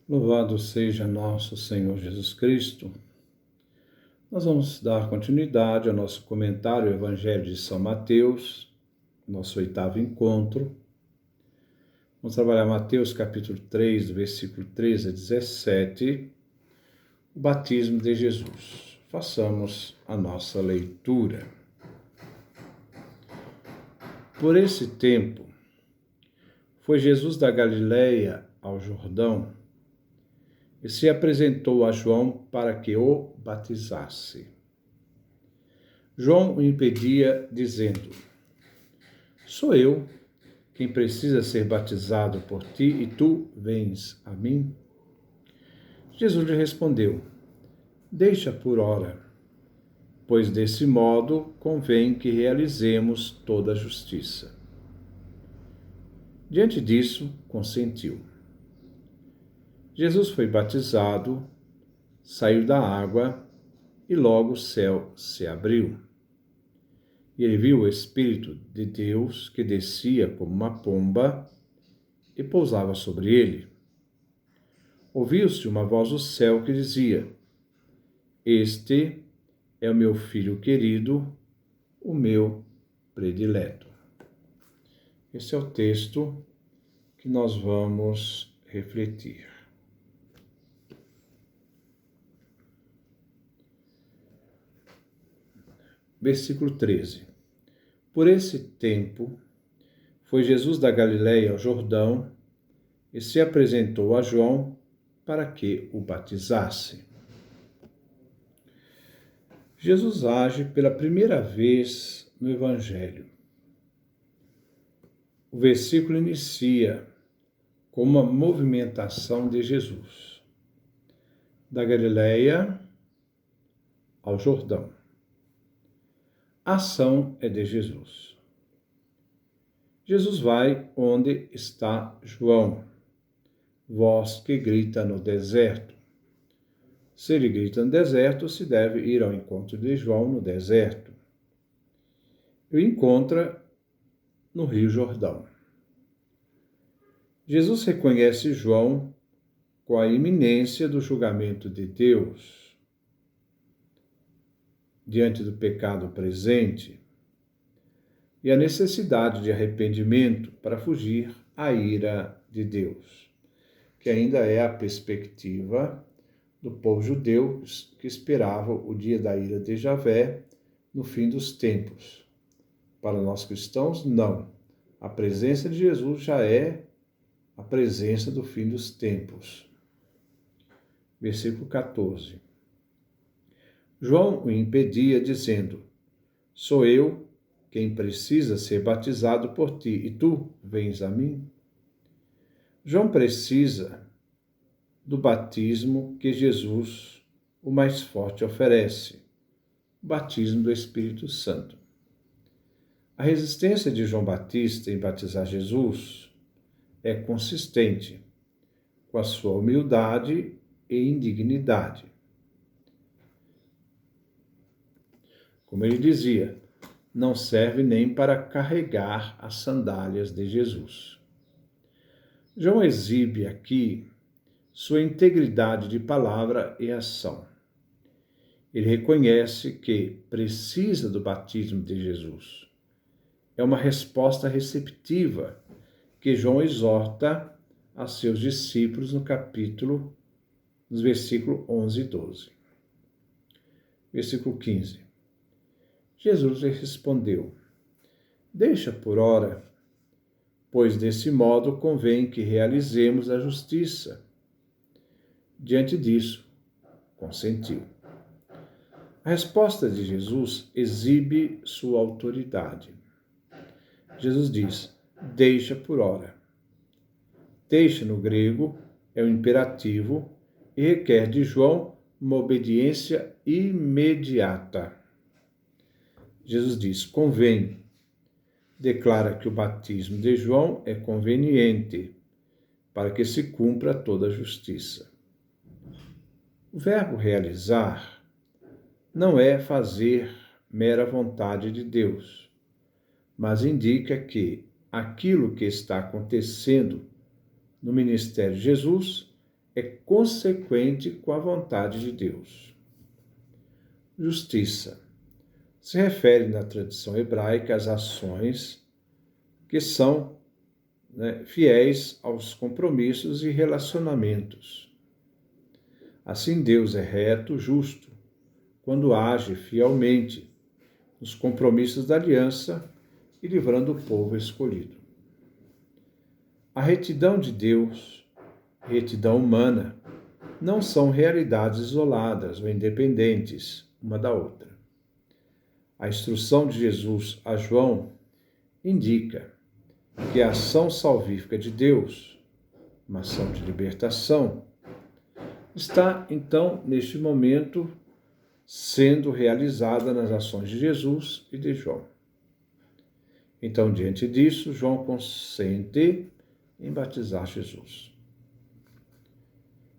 Louvado seja nosso Senhor Jesus Cristo. Nós vamos dar continuidade ao nosso comentário, o Evangelho de São Mateus, nosso 8º encontro. Vamos trabalhar Mateus capítulo 3, do versículo 13 a 17, o batismo de Jesus. Façamos a nossa leitura. Por esse tempo, foi Jesus da Galileia ao Jordão e se apresentou a João para que o batizasse. João o impedia, dizendo: Sou eu quem precisa ser batizado por ti e tu vens a mim? Jesus lhe respondeu: Deixa por ora, pois desse modo convém que realizemos toda a justiça. Diante disso, consentiu. Jesus foi batizado, saiu da água e logo o céu se abriu. E ele viu o Espírito de Deus que descia como uma pomba e pousava sobre ele. Ouviu-se uma voz do céu que dizia: Este é o meu Filho querido, o meu predileto. Esse é o texto que nós vamos refletir. Versículo 13. Por esse tempo, foi Jesus da Galileia ao Jordão e se apresentou a João para que o batizasse. Jesus age pela primeira vez no Evangelho. O versículo inicia com uma movimentação de Jesus, da Galileia ao Jordão. A ação é de Jesus. Jesus vai onde está João, voz que grita no deserto. Se ele grita no deserto, se deve ir ao encontro de João no deserto. E o encontra no Rio Jordão. Jesus reconhece João com a iminência do julgamento de Deus diante do pecado presente e a necessidade de arrependimento para fugir à ira de Deus, que ainda é a perspectiva do povo judeu que esperava o dia da ira de Javé no fim dos tempos. Para nós cristãos, não. A presença de Jesus já é a presença do fim dos tempos. Versículo 14. João o impedia, dizendo: Sou eu quem precisa ser batizado por ti, e tu vens a mim? João precisa do batismo que Jesus, o mais forte, oferece, o batismo do Espírito Santo. A resistência de João Batista em batizar Jesus é consistente com a sua humildade e indignidade. Como ele dizia, não serve nem para carregar as sandálias de Jesus. João exibe aqui sua integridade de palavra e ação. Ele reconhece que precisa do batismo de Jesus. É uma resposta receptiva que João exorta a seus discípulos nos versículos 11 e 12. Versículo 15. Jesus lhe respondeu: Deixa por ora, pois desse modo convém que realizemos a justiça. Diante disso, consentiu. A resposta de Jesus exibe sua autoridade. Jesus diz: Deixa por ora. Deixa, no grego, é um imperativo e requer de João uma obediência imediata. Jesus diz: convém. Declara que o batismo de João é conveniente para que se cumpra toda a justiça. O verbo realizar não é fazer mera vontade de Deus, mas indica que aquilo que está acontecendo no ministério de Jesus é consequente com a vontade de Deus. Justiça se refere na tradição hebraica às ações que são fiéis aos compromissos e relacionamentos. Assim, Deus é reto, justo, quando age fielmente nos compromissos da aliança e livrando o povo escolhido. A retidão de Deus e a retidão humana não são realidades isoladas ou independentes uma da outra. A instrução de Jesus a João indica que a ação salvífica de Deus, uma ação de libertação, está, então, neste momento, sendo realizada nas ações de Jesus e de João. Então, diante disso, João consente em batizar Jesus.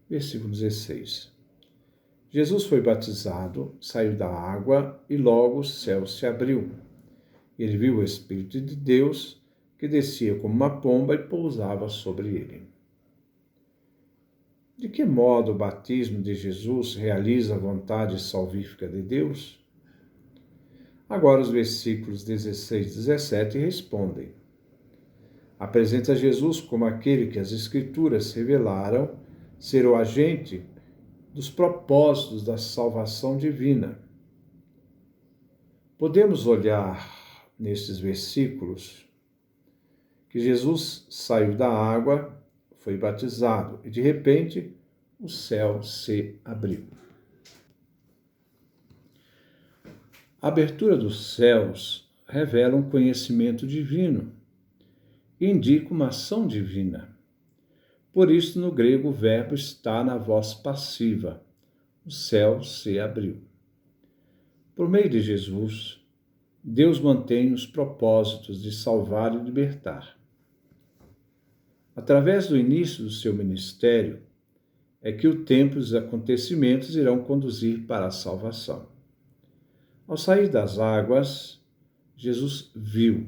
Versículo 16. Jesus foi batizado, saiu da água e logo o céu se abriu. Ele viu o Espírito de Deus que descia como uma pomba e pousava sobre ele. De que modo o batismo de Jesus realiza a vontade salvífica de Deus? Agora os versículos 16 e 17 respondem. Apresenta Jesus como aquele que as Escrituras revelaram ser o agente dos propósitos da salvação divina. Podemos olhar nestes versículos que Jesus saiu da água, foi batizado e, de repente, o céu se abriu. A abertura dos céus revela um conhecimento divino e indica uma ação divina. Por isso, no grego, o verbo está na voz passiva. O céu se abriu. Por meio de Jesus, Deus mantém os propósitos de salvar e libertar. Através do início do seu ministério, é que o tempo e os acontecimentos irão conduzir para a salvação. Ao sair das águas, Jesus viu.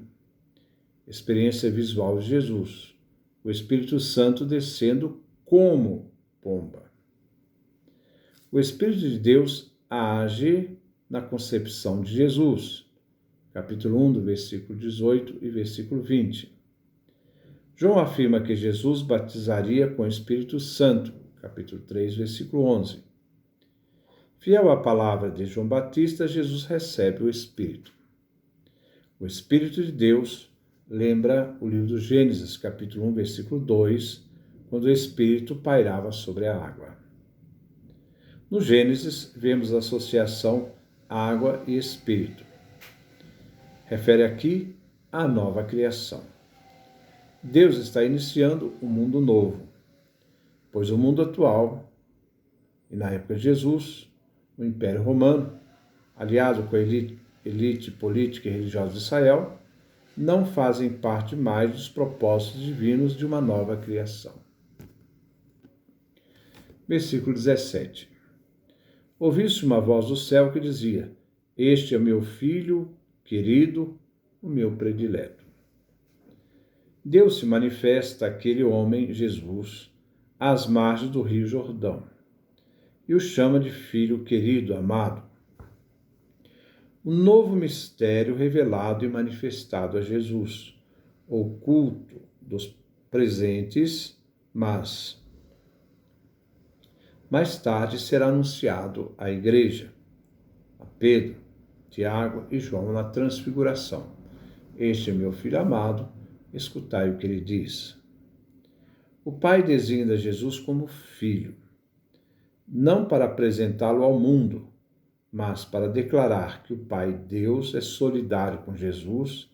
Experiência visual de Jesus. O Espírito Santo descendo como pomba. O Espírito de Deus age na concepção de Jesus. Capítulo 1, do versículo 18 e versículo 20. João afirma que Jesus batizaria com o Espírito Santo. Capítulo 3, versículo 11. Fiel à palavra de João Batista, Jesus recebe o Espírito. O Espírito de Deus lembra o livro do Gênesis, capítulo 1, versículo 2, quando o Espírito pairava sobre a água. No Gênesis, vemos a associação água e Espírito. Refere aqui à nova criação. Deus está iniciando um mundo novo, pois o mundo atual, e na época de Jesus, o Império Romano, aliado com a elite política e religiosa de Israel, não fazem parte mais dos propósitos divinos de uma nova criação. Versículo 17. Ouvi-se uma voz do céu que dizia: Este é o meu filho querido, o meu predileto. Deus se manifesta àquele homem, Jesus, às margens do rio Jordão, e o chama de filho querido, amado. Um novo mistério revelado e manifestado a Jesus, oculto dos presentes, mas mais tarde será anunciado à igreja, a Pedro, Tiago e João na transfiguração. Este é meu filho amado, escutai o que ele diz. O Pai designa Jesus como filho, não para apresentá-lo ao mundo, mas para declarar que o Pai Deus é solidário com Jesus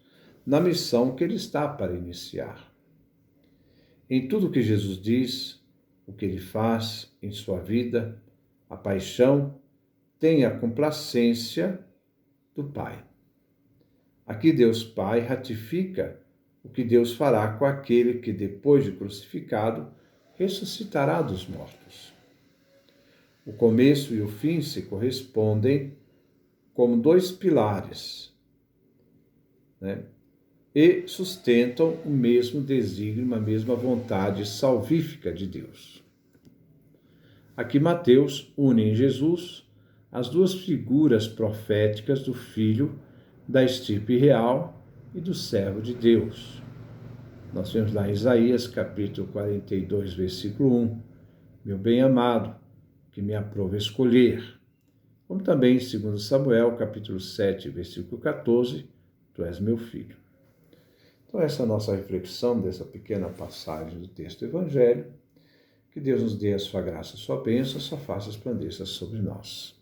na missão que ele está para iniciar. Em tudo que Jesus diz, o que ele faz em sua vida, a paixão tem a complacência do Pai. Aqui Deus Pai ratifica o que Deus fará com aquele que, depois de crucificado, ressuscitará dos mortos. O começo e o fim se correspondem como dois pilares, e sustentam o mesmo desígnio, a mesma vontade salvífica de Deus. Aqui Mateus une em Jesus as duas figuras proféticas do Filho da estirpe real e do servo de Deus. Nós vemos lá em Isaías, capítulo 42, versículo 1, meu bem-amado, que me aprove escolher. Como também em 2 Samuel, capítulo 7, versículo 14, tu és meu filho. Então, essa é a nossa reflexão dessa pequena passagem do texto do Evangelho. Que Deus nos dê a sua graça, a sua bênção, a sua face resplandeça sobre nós.